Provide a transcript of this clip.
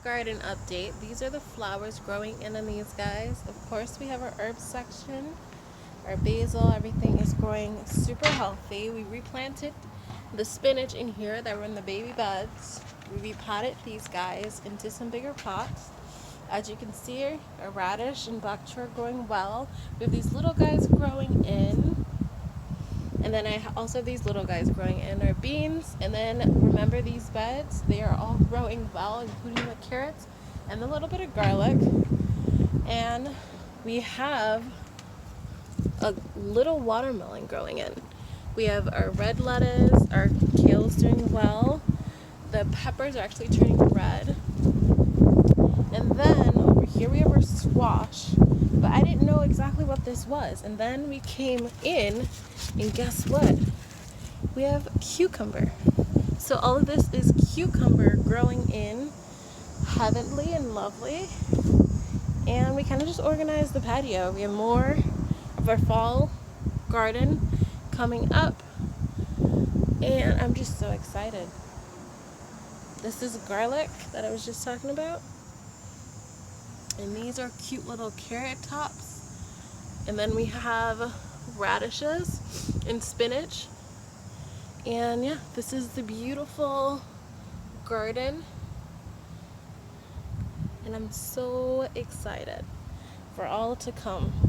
garden update. These are the flowers growing in these guys. Of course, we have our herbs section, our basil, everything is growing super healthy. We replanted the spinach in here that were in the baby beds. We repotted these guys into some bigger pots. As you can see, our radish and bok choy are growing well. We have these little guys growing in. And then I also have these little guys growing in our beans. And then remember these beds, they are all growing well, including the carrots and a little bit of garlic. And we have a little watermelon growing in. We have our red lettuce, our kale's doing well. The peppers are actually turning red. And then over here we have our squash. But I didn't know exactly what this was. And then we came in, and guess what? We have cucumber. So all of this is cucumber growing in, heavenly and lovely. And we kind of just organized the patio. We have more of our fall garden coming up. And I'm just so excited. This is garlic that I was just talking about. And these are cute little carrot tops. And then we have radishes and spinach. And yeah, this is the beautiful garden. And I'm so excited for all to come.